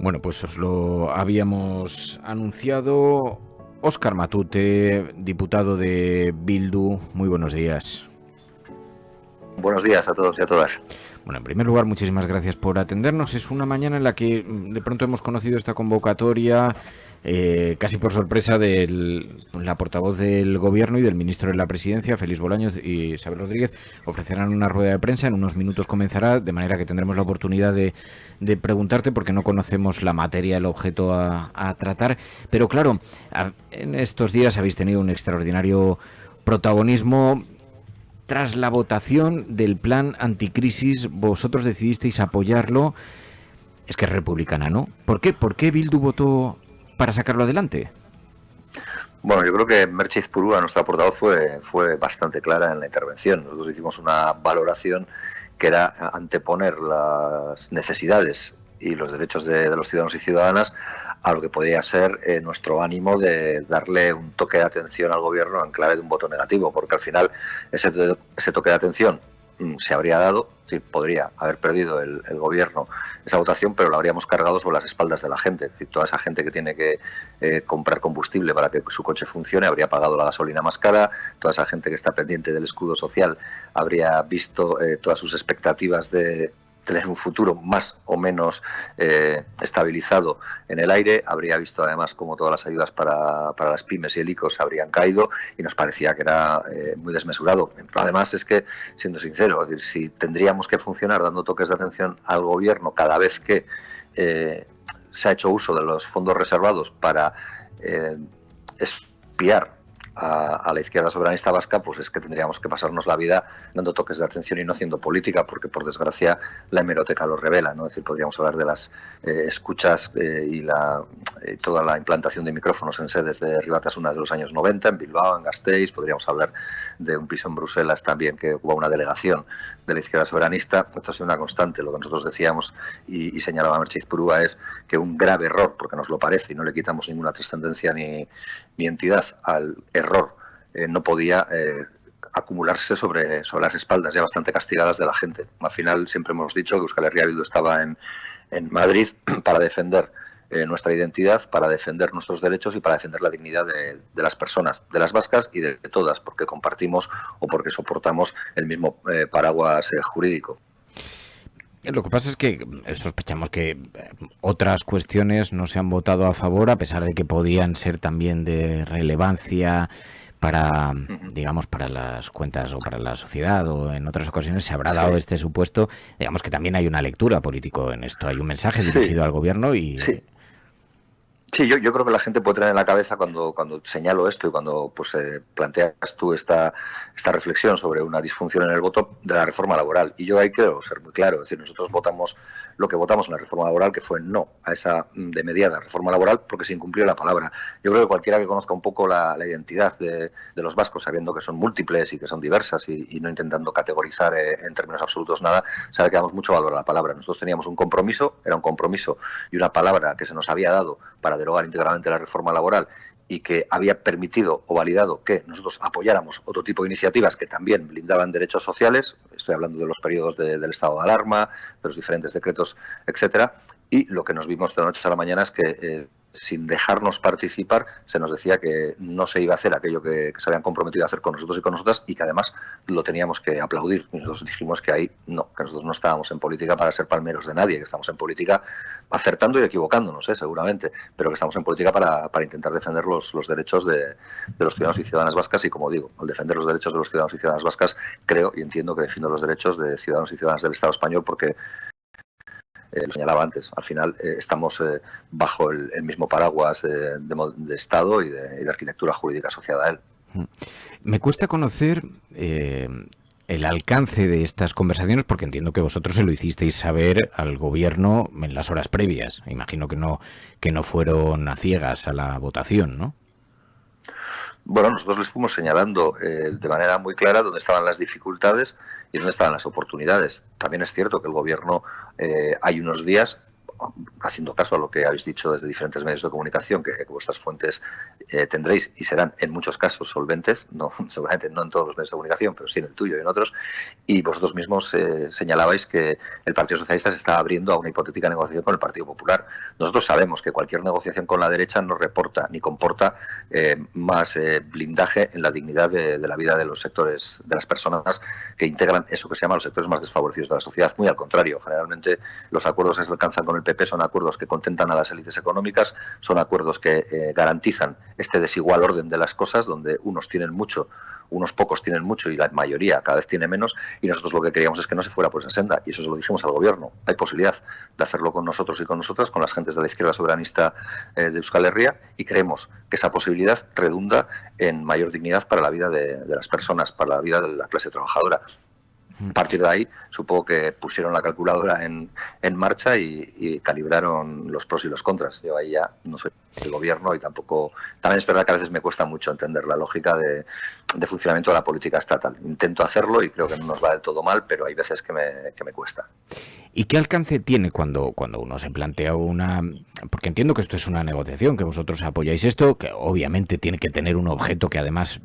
Bueno, pues os lo habíamos anunciado. Óscar Matute, diputado de Bildu, muy buenos días. Buenos días a todos y a todas. Bueno, en primer lugar, muchísimas gracias por atendernos. Es una mañana en la que de pronto hemos conocido esta convocatoria, casi por sorpresa, de la portavoz del Gobierno y del ministro de la Presidencia, Félix Bolaños y Isabel Rodríguez. Ofrecerán una rueda de prensa, en unos minutos comenzará, de manera que tendremos la oportunidad de preguntarte, porque no conocemos la materia, el objeto a tratar. Pero claro, en estos días habéis tenido un extraordinario protagonismo. Tras la votación del plan anticrisis, vosotros decidisteis apoyarlo. Es que es republicana, ¿no? ¿Por qué? ¿Por qué Bildu votó para sacarlo adelante? Bueno, yo creo que Merche Izpurua, nuestra portavoz, fue bastante clara en la intervención. Nosotros hicimos una valoración que era anteponer las necesidades y los derechos de los ciudadanos y ciudadanas a lo que podía ser nuestro ánimo de darle un toque de atención al gobierno en clave de un voto negativo, porque al final ese toque de atención se habría dado, sí, podría haber perdido el gobierno esa votación, pero lo habríamos cargado sobre las espaldas de la gente. Es decir, toda esa gente que tiene que comprar combustible para que su coche funcione habría pagado la gasolina más cara, toda esa gente que está pendiente del escudo social habría visto todas sus expectativas de tener un futuro más o menos estabilizado en el aire, habría visto además cómo todas las ayudas para las pymes y el ICO se habrían caído y nos parecía que era muy desmesurado. Además es que, siendo sincero, es decir, si tendríamos que funcionar dando toques de atención al gobierno cada vez que se ha hecho uso de los fondos reservados para espiar a la izquierda soberanista vasca, pues es que tendríamos que pasarnos la vida dando toques de atención y no haciendo política, porque por desgracia la hemeroteca lo revela, ¿no? Es decir, podríamos hablar de las escuchas y toda la implantación de micrófonos en sedes de Ribatasuna de los años 90, en Bilbao, en Gasteiz. Podríamos hablar de un piso en Bruselas también que hubo una delegación de la izquierda soberanista. Esto ha sido una constante. Lo que nosotros decíamos y señalaba Merche Izpurua es que un grave error, porque nos lo parece y no le quitamos ninguna trascendencia ni entidad al error, no podía acumularse sobre las espaldas ya bastante castigadas de la gente. Al final siempre hemos dicho que Euskal Herria Bildu estaba en Madrid para defender nuestra identidad, para defender nuestros derechos y para defender la dignidad de las personas, de las vascas y de todas, porque compartimos o porque soportamos el mismo paraguas jurídico. Lo que pasa es que sospechamos que otras cuestiones no se han votado a favor, a pesar de que podían ser también de relevancia para, digamos, para las cuentas o para la sociedad, o en otras ocasiones se habrá dado este supuesto. Digamos que también hay una lectura político en esto, hay un mensaje dirigido al gobierno y... Sí, yo creo que la gente puede tener en la cabeza cuando señalo esto y cuando pues planteas tú esta reflexión sobre una disfunción en el voto de la reforma laboral. Y yo ahí quiero ser muy claro, es decir, nosotros votamos lo que votamos en la reforma laboral, que fue no a esa de mediada reforma laboral, porque se incumplió la palabra. Yo creo que cualquiera que conozca un poco la identidad de los vascos, sabiendo que son múltiples y que son diversas y no intentando categorizar en términos absolutos nada, sabe que damos mucho valor a la palabra. Nosotros teníamos un compromiso, era un compromiso y una palabra que se nos había dado para derogar íntegramente la reforma laboral y que había permitido o validado que nosotros apoyáramos otro tipo de iniciativas que también blindaban derechos sociales. Estoy hablando de los periodos del estado de alarma, de los diferentes decretos, etcétera. Y lo que nos vimos de la noche a la mañana es que sin dejarnos participar se nos decía que no se iba a hacer aquello que se habían comprometido a hacer con nosotros y con nosotras, y que además lo teníamos que aplaudir. Y nosotros dijimos que ahí no, que nosotros no estábamos en política para ser palmeros de nadie, que estamos en política acertando y equivocándonos, seguramente, pero que estamos en política para intentar defender los derechos de los ciudadanos y ciudadanas vascas. Y como digo, al defender los derechos de los ciudadanos y ciudadanas vascas, creo y entiendo que defiendo los derechos de ciudadanos y ciudadanas del Estado español, porque lo señalaba antes, al final estamos bajo el mismo paraguas de Estado y de arquitectura jurídica asociada a él. Me cuesta conocer el alcance de estas conversaciones, porque entiendo que vosotros se lo hicisteis saber al gobierno en las horas previas. Imagino que no fueron a ciegas a la votación, ¿no? Bueno, nosotros les fuimos señalando de manera muy clara dónde estaban las dificultades y dónde estaban las oportunidades. También es cierto que el gobierno hay unos días, haciendo caso a lo que habéis dicho desde diferentes medios de comunicación, que vuestras fuentes tendréis y serán en muchos casos solventes, no, seguramente no en todos los medios de comunicación, pero sí en el tuyo y en otros, y vosotros mismos señalabais que el Partido Socialista se está abriendo a una hipotética negociación con el Partido Popular. Nosotros sabemos que cualquier negociación con la derecha no reporta ni comporta más blindaje en la dignidad de la vida de los sectores, de las personas que integran eso que se llama los sectores más desfavorecidos de la sociedad. Muy al contrario, generalmente los acuerdos que se alcanzan con el PP son acuerdos que contentan a las élites económicas, son acuerdos que garantizan este desigual orden de las cosas, donde unos tienen mucho, unos pocos tienen mucho y la mayoría cada vez tiene menos, y nosotros lo que queríamos es que no se fuera por esa senda, y eso se lo dijimos al gobierno. Hay posibilidad de hacerlo con nosotros y con nosotras, con las gentes de la izquierda soberanista de Euskal Herria, y creemos que esa posibilidad redunda en mayor dignidad para la vida de las personas, para la vida de la clase trabajadora. A partir de ahí, supongo que pusieron la calculadora en marcha y calibraron los pros y los contras. Yo ahí ya no soy del gobierno y tampoco... También es verdad que a veces me cuesta mucho entender la lógica de funcionamiento de la política estatal. Intento hacerlo y creo que no nos va del todo mal, pero hay veces que me cuesta. ¿Y qué alcance tiene cuando uno se plantea una...? Porque entiendo que esto es una negociación, que vosotros apoyáis esto, que obviamente tiene que tener un objeto que además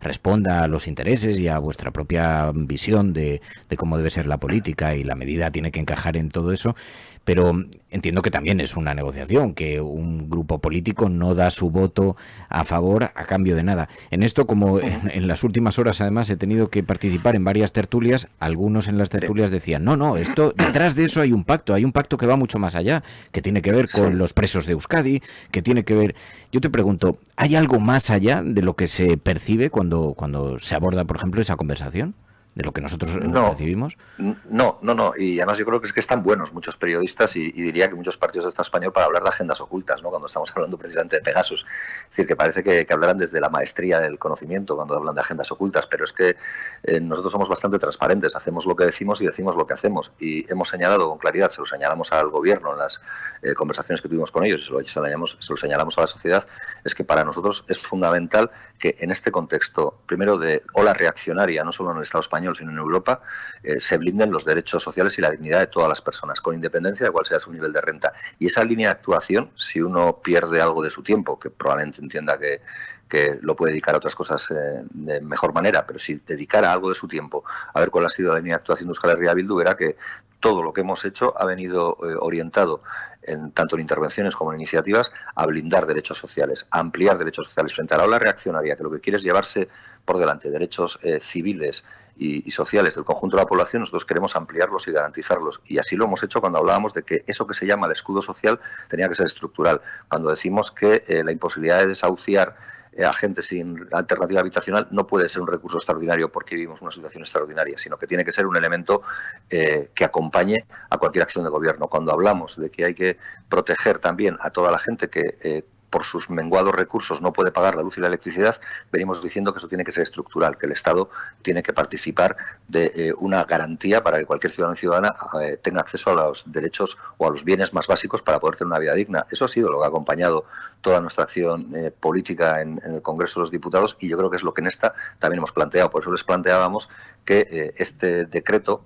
responda a los intereses y a vuestra propia visión de cómo debe ser la política, y la medida tiene que encajar en todo eso. Pero entiendo que también es una negociación, que un grupo político no da su voto a favor a cambio de nada. En esto, como en las últimas horas además he tenido que participar en varias tertulias, algunos en las tertulias decían, no, esto detrás de eso hay un pacto que va mucho más allá, que tiene que ver con los presos de Euskadi, que tiene que ver... Yo te pregunto, ¿hay algo más allá de lo que se percibe cuando se aborda, por ejemplo, esa conversación? ¿De lo que nosotros percibimos? No. Y además yo creo que están buenos muchos periodistas y diría que muchos partidos de Estado español para hablar de agendas ocultas, ¿no? Cuando estamos hablando precisamente de Pegasus. Es decir, que parece que hablarán desde la maestría del conocimiento cuando hablan de agendas ocultas, pero es que nosotros somos bastante transparentes, hacemos lo que decimos y decimos lo que hacemos. Y hemos señalado con claridad, se lo señalamos al gobierno en las conversaciones que tuvimos con ellos, se lo señalamos a la sociedad, es que para nosotros es fundamental que en este contexto, primero de ola reaccionaria, no solo en el Estado español, sino en Europa, se blinden los derechos sociales y la dignidad de todas las personas, con independencia de cuál sea su nivel de renta. Y esa línea de actuación, si uno pierde algo de su tiempo, que probablemente entienda que lo puede dedicar a otras cosas de mejor manera, pero si dedicara algo de su tiempo a ver cuál ha sido la línea de actuación de Euskal Herria Bildu, verá que todo lo que hemos hecho ha venido orientado, tanto en intervenciones como en iniciativas, a blindar derechos sociales, a ampliar derechos sociales frente a la ola reaccionaria, que lo que quiere es llevarse por delante derechos civiles y sociales del conjunto de la población. Nosotros queremos ampliarlos y garantizarlos, y así lo hemos hecho cuando hablábamos de que eso que se llama el escudo social tenía que ser estructural, cuando decimos que la imposibilidad de desahuciar a gente sin alternativa habitacional no puede ser un recurso extraordinario porque vivimos una situación extraordinaria, sino que tiene que ser un elemento que acompañe a cualquier acción de gobierno. Cuando hablamos de que hay que proteger también a toda la gente que por sus menguados recursos no puede pagar la luz y la electricidad, venimos diciendo que eso tiene que ser estructural, que el Estado tiene que participar de una garantía para que cualquier ciudadano y ciudadana tenga acceso a los derechos o a los bienes más básicos para poder tener una vida digna. Eso ha sido lo que ha acompañado toda nuestra acción política en el Congreso de los Diputados, y yo creo que es lo que en esta también hemos planteado. Por eso les planteábamos que este decreto,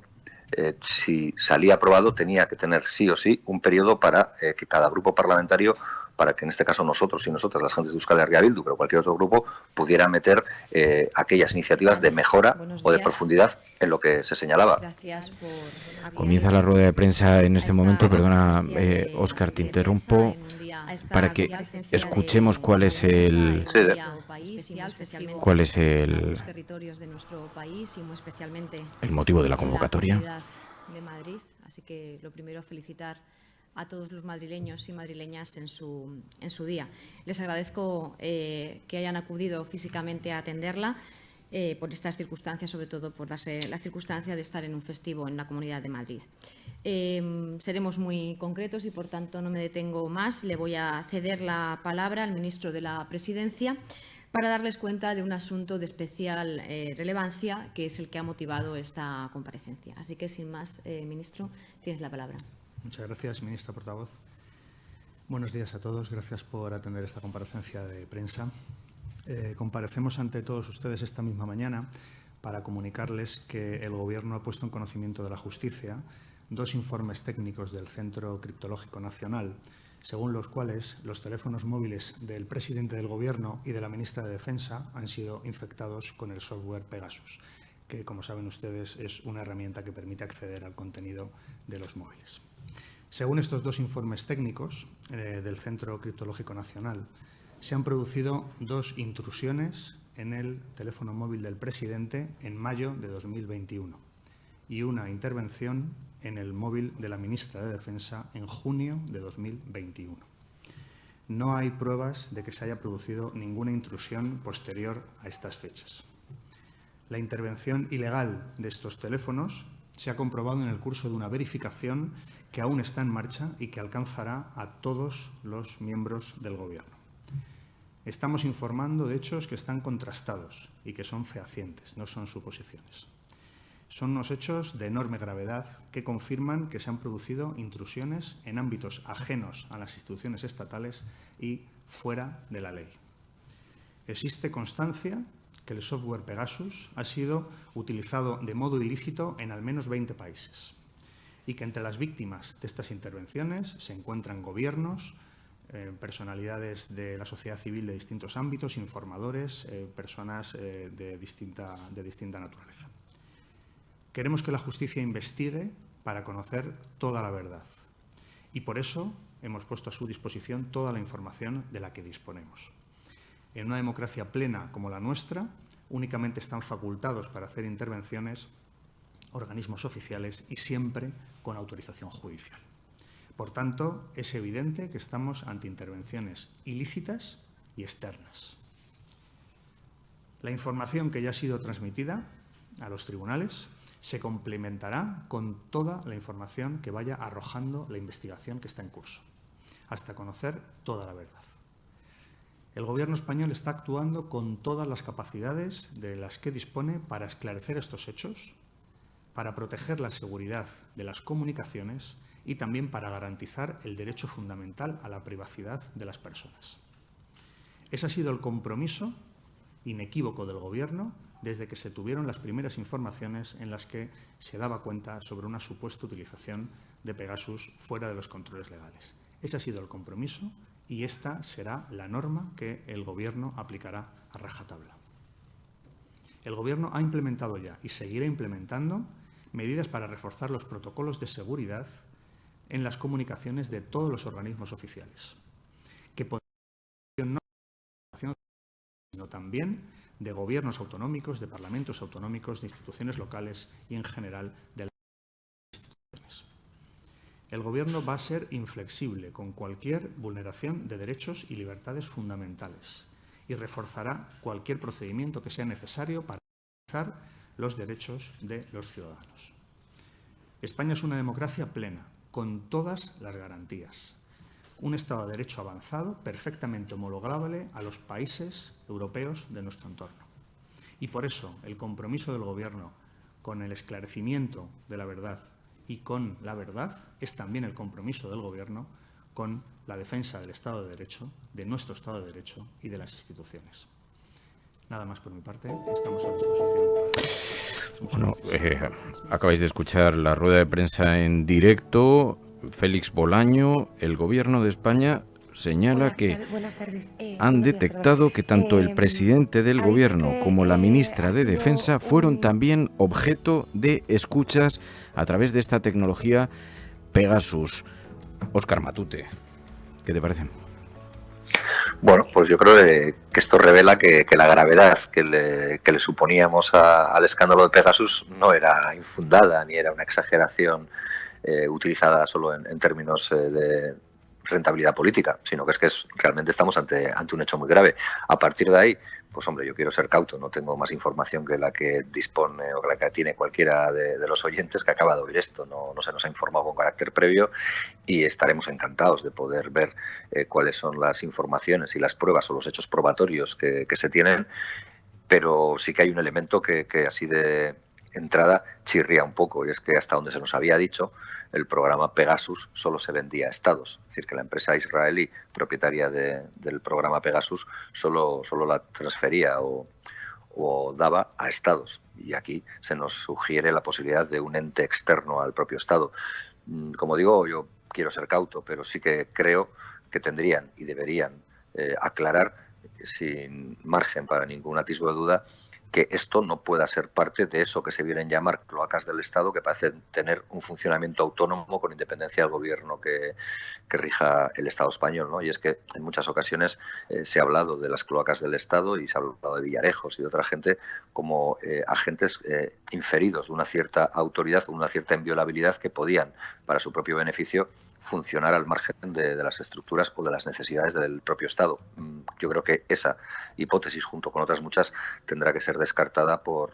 si salía aprobado, tenía que tener sí o sí un periodo para que cada grupo parlamentario, para que en este caso nosotros y nosotras, las gentes de Euskal Herria Bildu, pero cualquier otro grupo, pudiera meter aquellas iniciativas de mejora o de profundidad en lo que se señalaba. Gracias por... Comienza la rueda de prensa en este momento. Perdona, Óscar, te interrumpo para que escuchemos cuál es el... ¿Cuál es el motivo de la convocatoria? De Madrid. Así que lo primero, felicitar a todos los madrileños y madrileñas en su día. Les agradezco que hayan acudido físicamente a atenderla por estas circunstancias, sobre todo por darse la circunstancia de estar en un festivo en la Comunidad de Madrid. Seremos muy concretos y, por tanto, no me detengo más. Le voy a ceder la palabra al ministro de la Presidencia para darles cuenta de un asunto de especial relevancia, que es el que ha motivado esta comparecencia. Así que, sin más, ministro, tienes la palabra. Muchas gracias, ministra portavoz. Buenos días a todos. Gracias por atender esta comparecencia de prensa. Comparecemos ante todos ustedes esta misma mañana para comunicarles que el Gobierno ha puesto en conocimiento de la justicia dos informes técnicos del Centro Criptológico Nacional, según los cuales los teléfonos móviles del presidente del Gobierno y de la ministra de Defensa han sido infectados con el software Pegasus, que, como saben ustedes, es una herramienta que permite acceder al contenido de los móviles. Según estos dos informes técnicos del Centro Criptológico Nacional, se han producido dos intrusiones en el teléfono móvil del presidente en mayo de 2021 y una intervención en el móvil de la ministra de Defensa en junio de 2021. No hay pruebas de que se haya producido ninguna intrusión posterior a estas fechas. La intervención ilegal de estos teléfonos se ha comprobado en el curso de una verificación que aún está en marcha y que alcanzará a todos los miembros del Gobierno. Estamos informando de hechos que están contrastados y que son fehacientes, no son suposiciones. Son unos hechos de enorme gravedad que confirman que se han producido intrusiones en ámbitos ajenos a las instituciones estatales y fuera de la ley. Existe constancia que el software Pegasus ha sido utilizado de modo ilícito en al menos 20 países y que entre las víctimas de estas intervenciones se encuentran gobiernos, personalidades de la sociedad civil de distintos ámbitos, informadores, personas de distinta naturaleza. Queremos que la justicia investigue para conocer toda la verdad y por eso hemos puesto a su disposición toda la información de la que disponemos. En una democracia plena como la nuestra, únicamente están facultados para hacer intervenciones organismos oficiales y siempre con autorización judicial. Por tanto, es evidente que estamos ante intervenciones ilícitas y externas. La información que ya ha sido transmitida a los tribunales se complementará con toda la información que vaya arrojando la investigación que está en curso, hasta conocer toda la verdad. El Gobierno español está actuando con todas las capacidades de las que dispone para esclarecer estos hechos, para proteger la seguridad de las comunicaciones y también para garantizar el derecho fundamental a la privacidad de las personas. Ese ha sido el compromiso inequívoco del Gobierno desde que se tuvieron las primeras informaciones en las que se daba cuenta sobre una supuesta utilización de Pegasus fuera de los controles legales. Ese ha sido el compromiso y esta será la norma que el Gobierno aplicará a rajatabla. El Gobierno ha implementado ya y seguirá implementando medidas para reforzar los protocolos de seguridad en las comunicaciones de todos los organismos oficiales, que podrán no sino también de gobiernos autonómicos, de parlamentos autonómicos, de instituciones locales y, en general, de las instituciones. El Gobierno va a ser inflexible con cualquier vulneración de derechos y libertades fundamentales y reforzará cualquier procedimiento que sea necesario para garantizar los derechos de los ciudadanos. España es una democracia plena, con todas las garantías. Un Estado de Derecho avanzado, perfectamente homologable a los países europeos de nuestro entorno. Y por eso el compromiso del Gobierno con el esclarecimiento de la verdad y con la verdad es también el compromiso del Gobierno con la defensa del Estado de Derecho, de nuestro Estado de Derecho y de las instituciones. Nada más por mi parte, estamos a disposición. Bueno, acabáis de escuchar la rueda de prensa en directo. Félix Bolaño, el Gobierno de España señala que han detectado que tanto el presidente del Gobierno como la ministra de Defensa fueron también objeto de escuchas a través de esta tecnología Pegasus. Óscar Matute, ¿qué te parece? Bueno, pues yo creo que esto revela que la gravedad que le suponíamos al escándalo de Pegasus no era infundada ni era una exageración utilizada solo en términos de rentabilidad política, sino que realmente estamos ante un hecho muy grave. A partir de ahí, pues hombre, yo quiero ser cauto, no tengo más información que la que dispone o que la que tiene cualquiera de los oyentes que acaba de oír esto. No se nos ha informado con carácter previo y estaremos encantados de poder ver cuáles son las informaciones y las pruebas o los hechos probatorios que se tienen, pero sí que hay un elemento que así de entrada chirría un poco, y es que hasta donde se nos había dicho, el programa Pegasus solo se vendía a estados. Es decir, que la empresa israelí propietaria del programa Pegasus solo la transfería o o daba a estados. Y aquí se nos sugiere la posibilidad de un ente externo al propio Estado. Como digo, yo quiero ser cauto, pero sí que creo que tendrían y deberían aclarar, sin margen para ningún atisbo de duda, que esto no pueda ser parte de eso que se vienen a llamar cloacas del Estado, que parecen tener un funcionamiento autónomo con independencia del gobierno que rija el Estado español, ¿no? Y es que en muchas ocasiones se ha hablado de las cloacas del Estado y se ha hablado de Villarejos y de otra gente como agentes inferidos de una cierta autoridad o una cierta inviolabilidad que podían, para su propio beneficio, funcionar al margen de las estructuras o de las necesidades del propio Estado. Yo creo que esa hipótesis, junto con otras muchas, tendrá que ser descartada por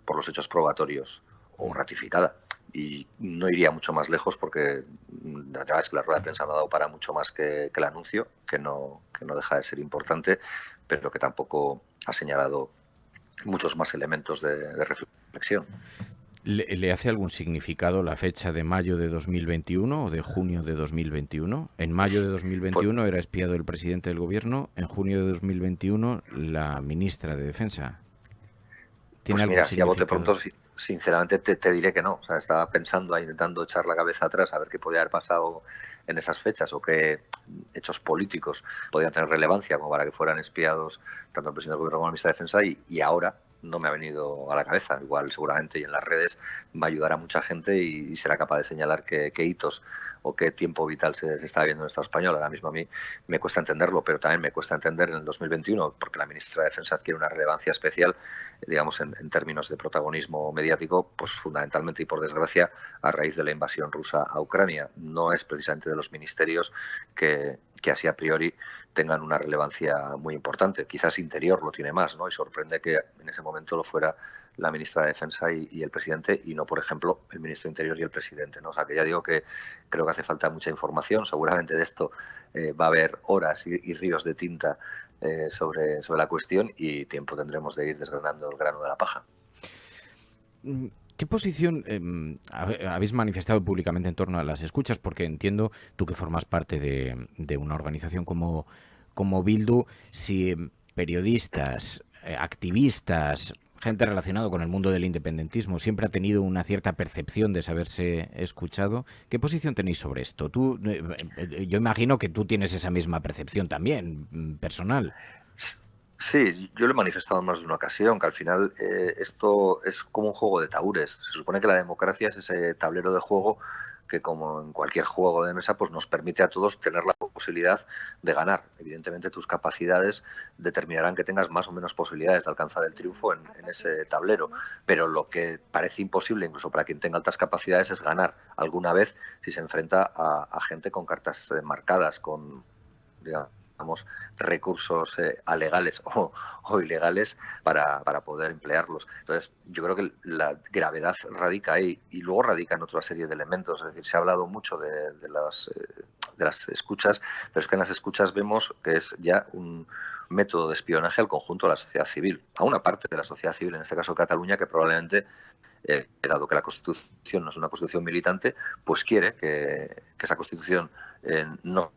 los hechos probatorios o ratificada. Y no iría mucho más lejos porque la verdad es que la rueda de prensa no ha dado para mucho más que el anuncio, que no deja de ser importante, pero que tampoco ha señalado muchos más elementos de reflexión. ¿Le hace algún significado la fecha de mayo de 2021 o de junio de 2021? En mayo de 2021 era espiado el presidente del gobierno, en junio de 2021 la ministra de Defensa. ¿Tiene pues mira, si a bote pronto, sinceramente te diré que no. O sea, estaba pensando, intentando echar la cabeza atrás a ver qué podía haber pasado en esas fechas o qué hechos políticos podían tener relevancia como para que fueran espiados tanto el presidente del gobierno como la ministra de Defensa, y ahora no me ha venido a la cabeza. Igual seguramente y en las redes va a ayudar a mucha gente y será capaz de señalar qué hitos o qué tiempo vital se está viendo en el Estado español. Ahora mismo a mí me cuesta entenderlo, pero también me cuesta entender en el 2021, porque la ministra de Defensa adquiere una relevancia especial, digamos, en términos de protagonismo mediático, pues fundamentalmente y por desgracia a raíz de la invasión rusa a Ucrania. No es precisamente de los ministerios que así a priori tengan una relevancia muy importante. Quizás Interior lo tiene más, ¿no? Y sorprende que en ese momento lo fuera la ministra de Defensa y el presidente, y no, por ejemplo, el ministro de Interior y el presidente, ¿no? O sea, que ya digo que creo que hace falta mucha información. Seguramente de esto va a haber horas y ríos de tinta sobre la cuestión, y tiempo tendremos de ir desgranando el grano de la paja. ¿Qué posición habéis manifestado públicamente en torno a las escuchas? Porque entiendo, tú que formas parte de una organización como Bildu, si periodistas, activistas, gente relacionada con el mundo del independentismo siempre ha tenido una cierta percepción de saberse escuchado, ¿qué posición tenéis sobre esto? Yo imagino que tú tienes esa misma percepción también, personal. Sí, yo lo he manifestado en más de una ocasión, que al final esto es como un juego de tahúres. Se supone que la democracia es ese tablero de juego que, como en cualquier juego de mesa, pues nos permite a todos tener la posibilidad de ganar. Evidentemente tus capacidades determinarán que tengas más o menos posibilidades de alcanzar el triunfo en ese tablero, pero lo que parece imposible, incluso para quien tenga altas capacidades, es ganar alguna vez si se enfrenta a gente con cartas marcadas, con, digamos, recursos alegales o ilegales para poder emplearlos. Entonces, yo creo que la gravedad radica ahí, y luego radica en otra serie de elementos. Es decir, se ha hablado mucho de las escuchas, pero es que en las escuchas vemos que es ya un método de espionaje al conjunto de la sociedad civil, a una parte de la sociedad civil, en este caso Cataluña, que probablemente, dado que la Constitución no es una Constitución militante, pues quiere que esa Constitución no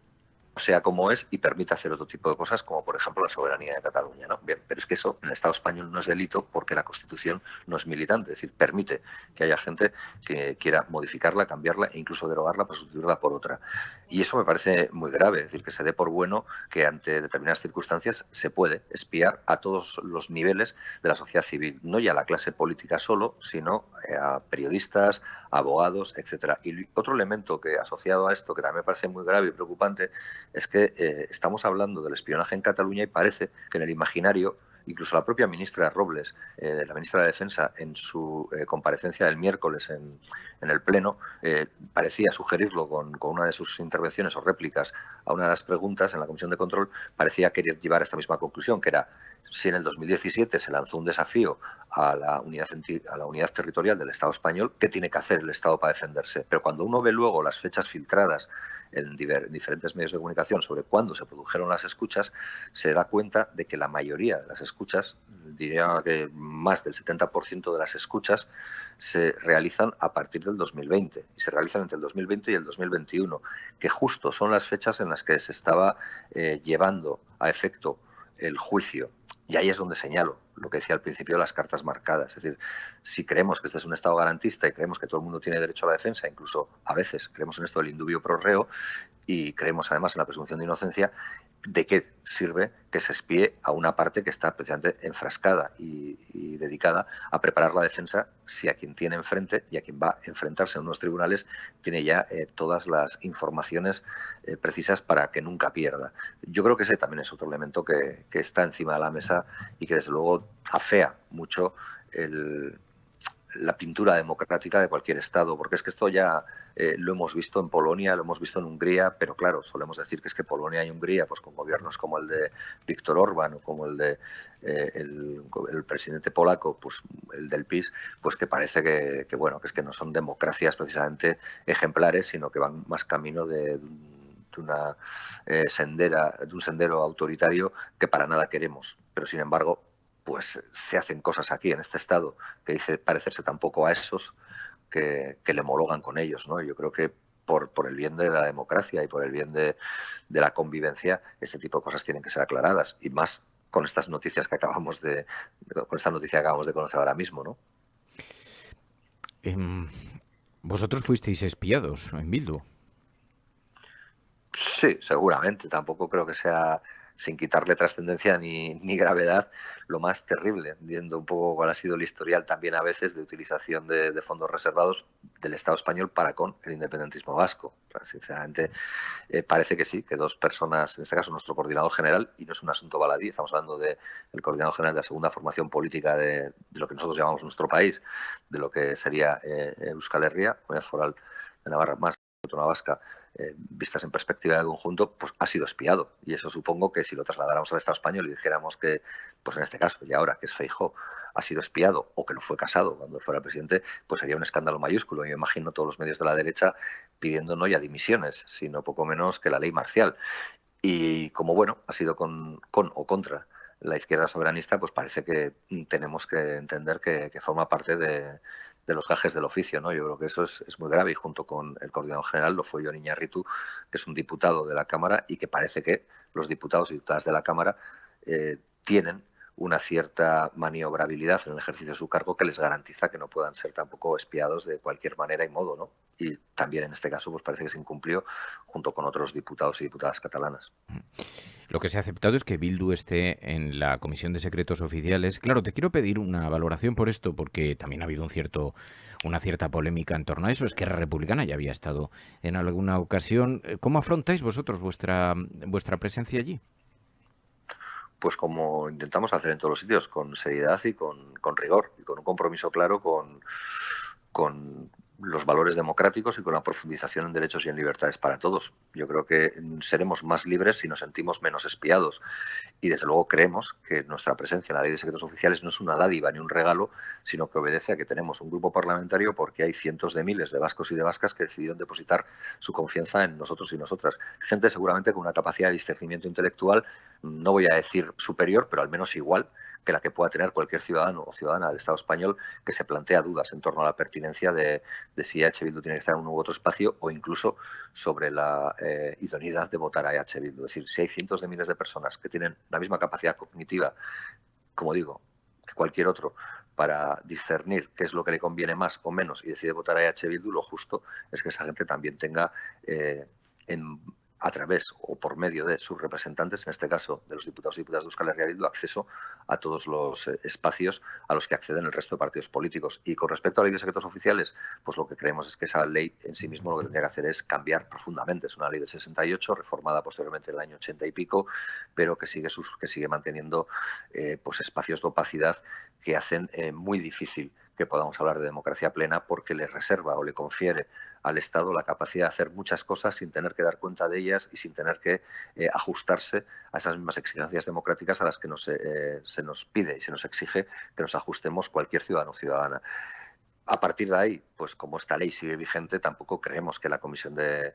sea como es y permite hacer otro tipo de cosas, como por ejemplo la soberanía de Cataluña, ¿no? Bien, pero es que eso en el Estado español no es delito, porque la Constitución no es militante, es decir, permite que haya gente que quiera modificarla, cambiarla e incluso derogarla para sustituirla por otra. Y eso me parece muy grave, es decir, que se dé por bueno que ante determinadas circunstancias se puede espiar a todos los niveles de la sociedad civil, no ya a la clase política solo, sino a periodistas, abogados, etcétera. Y otro elemento que, asociado a esto, que también me parece muy grave y preocupante, es que estamos hablando del espionaje en Cataluña y parece que en el imaginario, incluso la propia ministra Robles, la ministra de Defensa, en su comparecencia del miércoles en el Pleno, parecía sugerirlo con una de sus intervenciones o réplicas a una de las preguntas en la Comisión de Control, parecía querer llevar a esta misma conclusión, que era: si en el 2017 se lanzó un desafío a la unidad territorial del Estado español, ¿qué tiene que hacer el Estado para defenderse? Pero cuando uno ve luego las fechas filtradas en diferentes medios de comunicación sobre cuándo se produjeron las escuchas, se da cuenta de que la mayoría de las escuchas, diría que más del 70% de las escuchas, se realizan a partir del 2020 y se realizan entre el 2020 y el 2021, que justo son las fechas en las que se estaba llevando a efecto el juicio. Y ahí es donde señalo lo que decía al principio, las cartas marcadas. Es decir, si creemos que este es un Estado garantista y creemos que todo el mundo tiene derecho a la defensa, incluso a veces creemos en esto del indubio pro reo y creemos además en la presunción de inocencia, ¿de qué sirve que se espíe a una parte que está precisamente enfrascada y dedicada a preparar la defensa si a quien tiene enfrente y a quien va a enfrentarse en unos tribunales tiene ya todas las informaciones precisas para que nunca pierda? Yo creo que ese también es otro elemento que está encima de la mesa y que desde luego afea mucho la pintura democrática de cualquier Estado, porque es que esto ya lo hemos visto en Polonia, lo hemos visto en Hungría, pero claro, solemos decir que es que Polonia y Hungría, pues con gobiernos como el de Viktor Orbán o como el de el presidente polaco, pues el del PiS, pues que parece que bueno, que es que no son democracias precisamente ejemplares, sino que van más camino de una de un sendero autoritario que para nada queremos. Pero sin embargo, pues se hacen cosas aquí en este Estado que dice parecerse tampoco a esos que le homologan con ellos, ¿no? Yo creo que por el bien de la democracia y por el bien de la convivencia, este tipo de cosas tienen que ser aclaradas, y más con estas noticias que acabamos de conocer ahora mismo, ¿no? ¿Vosotros fuisteis espiados en Bildu? Sí, seguramente. Tampoco creo que sea, sin quitarle trascendencia ni gravedad, lo más terrible, viendo un poco cuál ha sido el historial también a veces de utilización de fondos reservados del Estado español para con el independentismo vasco. O sea, sinceramente, parece que sí, que dos personas, en este caso nuestro coordinador general, y no es un asunto baladí, estamos hablando del coordinador general de la segunda formación política de lo que nosotros llamamos nuestro país, de lo que sería Euskal Herria, Comunidad Foral de Navarra más Autónoma Vasca, vistas en perspectiva de conjunto, pues ha sido espiado. Y eso supongo que si lo trasladáramos al Estado español y dijéramos que, pues en este caso, y ahora que es Feijóo, ha sido espiado o que lo fue Casado cuando fuera presidente, pues sería un escándalo mayúsculo. Y me imagino todos los medios de la derecha pidiendo no ya dimisiones, sino poco menos que la ley marcial. Y como, bueno, ha sido con o contra la izquierda soberanista, pues parece que tenemos que entender que forma parte de los gajes del oficio, ¿no? Yo creo que eso es muy grave, y junto con el coordinador general lo fue Jon Iñarritu, que es un diputado de la Cámara, y que parece que los diputados y diputadas de la Cámara tienen una cierta maniobrabilidad en el ejercicio de su cargo que les garantiza que no puedan ser tampoco espiados de cualquier manera y modo, ¿no? Y también en este caso pues parece que se incumplió junto con otros diputados y diputadas catalanas. Lo que se ha aceptado es que Bildu esté en la Comisión de Secretos Oficiales. Claro, te quiero pedir una valoración por esto, porque también ha habido una cierta polémica en torno a eso. Esquerra Republicana ya había estado en alguna ocasión. ¿Cómo afrontáis vosotros vuestra presencia allí? Pues como intentamos hacer en todos los sitios, con seriedad y con rigor, y con un compromiso claro con los valores democráticos y con la profundización en derechos y en libertades para todos. Yo creo que seremos más libres si nos sentimos menos espiados. Y desde luego creemos que nuestra presencia en la Ley de Secretos Oficiales no es una dádiva ni un regalo, sino que obedece a que tenemos un grupo parlamentario porque hay cientos de miles de vascos y de vascas que decidieron depositar su confianza en nosotros y nosotras. Gente seguramente con una capacidad de discernimiento intelectual, no voy a decir superior, pero al menos igual que la que pueda tener cualquier ciudadano o ciudadana del Estado español que se plantea dudas en torno a la pertinencia de si EH Bildu tiene que estar en un u otro espacio, o incluso sobre la idoneidad de votar a EH Bildu. Es decir, si hay cientos de miles de personas que tienen la misma capacidad cognitiva, como digo, que cualquier otro, para discernir qué es lo que le conviene más o menos y decide votar a EH Bildu, lo justo es que esa gente también tenga a través o por medio de sus representantes, en este caso de los diputados y diputadas de Euskal Herria Bildu, acceso a todos los espacios a los que acceden el resto de partidos políticos. Y con respecto a la ley de secretos oficiales, pues lo que creemos es que esa ley en sí mismo lo que tendría que hacer es cambiar profundamente. Es una ley del 68, reformada posteriormente en el año 80 y pico, pero que sigue manteniendo pues espacios de opacidad que hacen muy difícil que podamos hablar de democracia plena, porque le reserva o le confiere al Estado la capacidad de hacer muchas cosas sin tener que dar cuenta de ellas y sin tener que ajustarse a esas mismas exigencias democráticas a las que se nos pide y se nos exige que nos ajustemos cualquier ciudadano o ciudadana. A partir de ahí, pues como esta ley sigue vigente, tampoco creemos que la Comisión de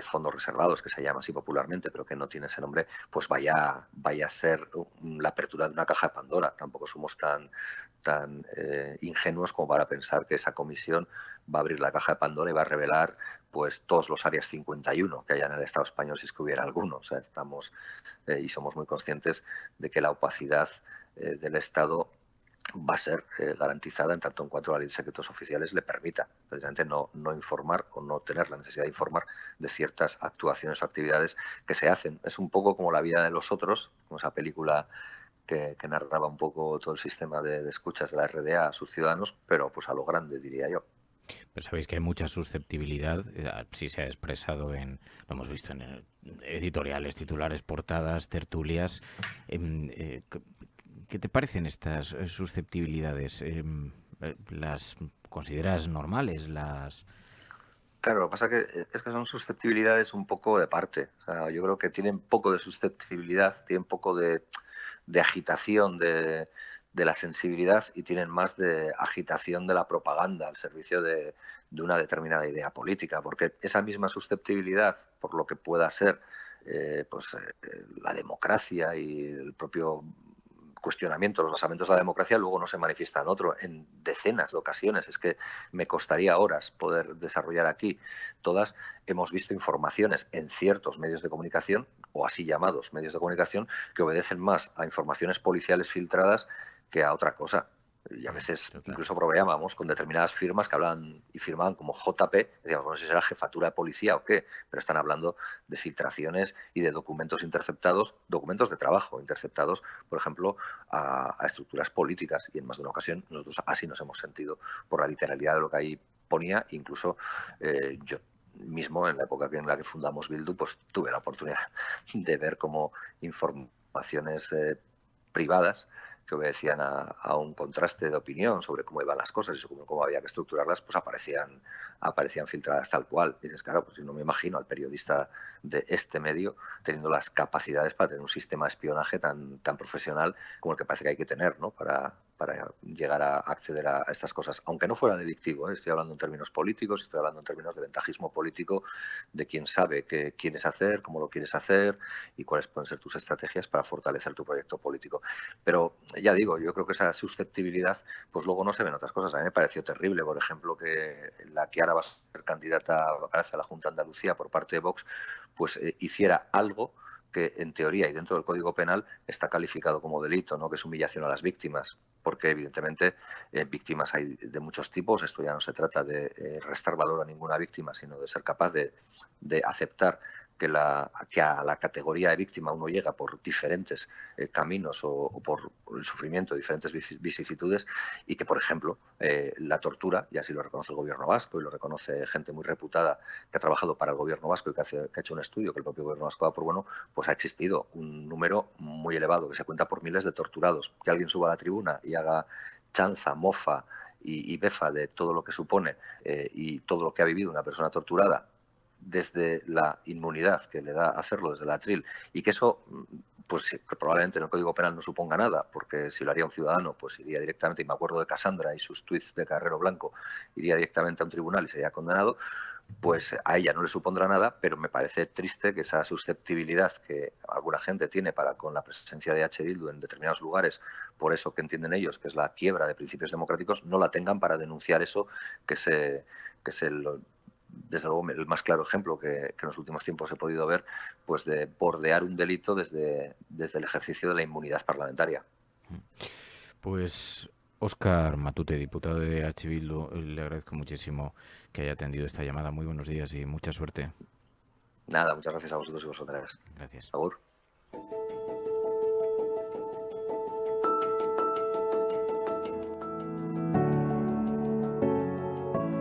Fondos Reservados, que se llama así popularmente, pero que no tiene ese nombre, pues vaya a ser la apertura de una caja de Pandora. Tampoco somos tan ingenuos como para pensar que esa comisión va a abrir la caja de Pandora y va a revelar pues todos los áreas 51 que haya en el Estado español, si es que hubiera alguno. O sea, estamos y somos muy conscientes de que la opacidad del Estado va a ser garantizada en tanto en cuanto la ley de secretos oficiales le permita precisamente no informar o no tener la necesidad de informar de ciertas actuaciones o actividades que se hacen. Es un poco como La vida de los otros, como esa película que narraba un poco todo el sistema de escuchas de la RDA a sus ciudadanos, pero pues a lo grande, diría yo. Pero sabéis que hay mucha susceptibilidad, sí se ha expresado lo hemos visto en editoriales, titulares, portadas, tertulias. ¿Qué te parecen estas susceptibilidades? ¿Las consideras normales? Claro, lo que pasa es que son susceptibilidades un poco de parte. O sea, yo creo que tienen poco de susceptibilidad, tienen poco de agitación de la sensibilidad y tienen más de agitación de la propaganda al servicio de una determinada idea política, porque esa misma susceptibilidad, por lo que pueda ser la democracia y el propio cuestionamiento, los basamentos de la democracia, luego no se manifiesta en decenas de ocasiones. Es que me costaría horas poder desarrollar aquí todas. Hemos visto informaciones en ciertos medios de comunicación, o así llamados medios de comunicación, que obedecen más a informaciones policiales filtradas que a otra cosa. Y a veces incluso bromeábamos con determinadas firmas que hablaban y firmaban como JP, decíamos, no sé si será jefatura de policía o qué, pero están hablando de filtraciones y de documentos interceptados, documentos de trabajo interceptados, por ejemplo, a estructuras políticas. Y en más de una ocasión nosotros así nos hemos sentido por la literalidad de lo que ahí ponía. Incluso yo mismo, en la época en la que fundamos Bildu, pues tuve la oportunidad de ver cómo informaciones privadas que obedecían a un contraste de opinión sobre cómo iban las cosas y sobre cómo había que estructurarlas, pues aparecían filtradas tal cual. Y dices, claro, pues yo no me imagino al periodista de este medio teniendo las capacidades para tener un sistema de espionaje tan profesional como el que parece que hay que tener, ¿no? para llegar a acceder a estas cosas, aunque no fuera delictivo, ¿eh? Estoy hablando en términos políticos, estoy hablando en términos de ventajismo político, de quién sabe qué quieres hacer, cómo lo quieres hacer y cuáles pueden ser tus estrategias para fortalecer tu proyecto político. Pero ya digo, yo creo que esa susceptibilidad pues luego no se ven otras cosas. A mí me pareció terrible, por ejemplo, que la que ahora va a ser candidata a la Junta de Andalucía por parte de Vox, pues hiciera algo que en teoría y dentro del Código Penal está calificado como delito, ¿no? Que es humillación a las víctimas, porque evidentemente víctimas hay de muchos tipos. Esto ya no se trata de restar valor a ninguna víctima, sino de ser capaz de aceptar que a la categoría de víctima uno llega por diferentes caminos o por el sufrimiento de diferentes vicisitudes, y que, por ejemplo, la tortura, y así lo reconoce el gobierno vasco y lo reconoce gente muy reputada que ha trabajado para el gobierno vasco y que ha hecho un estudio que el propio gobierno vasco da por bueno, pues ha existido un número muy elevado que se cuenta por miles de torturados. Que alguien suba a la tribuna y haga chanza, mofa y befa de todo lo que supone y todo lo que ha vivido una persona torturada desde la inmunidad que le da hacerlo desde el atril, y que eso pues que probablemente en el Código Penal no suponga nada, porque si lo haría un ciudadano pues iría directamente, y me acuerdo de Cassandra y sus tuits de Carrero Blanco, iría directamente a un tribunal y sería condenado, pues a ella no le supondrá nada. Pero me parece triste que esa susceptibilidad que alguna gente tiene para con la presencia de H. Bildu en determinados lugares, por eso que entienden ellos que es la quiebra de principios democráticos, no la tengan para denunciar eso que desde luego el más claro ejemplo que en los últimos tiempos he podido ver, pues de bordear un delito desde el ejercicio de la inmunidad parlamentaria. Pues Óscar Matute, diputado de H. Bildu, le agradezco muchísimo que haya atendido esta llamada. Muy buenos días y mucha suerte. Nada, muchas gracias a vosotros y vosotras. Gracias. Agur.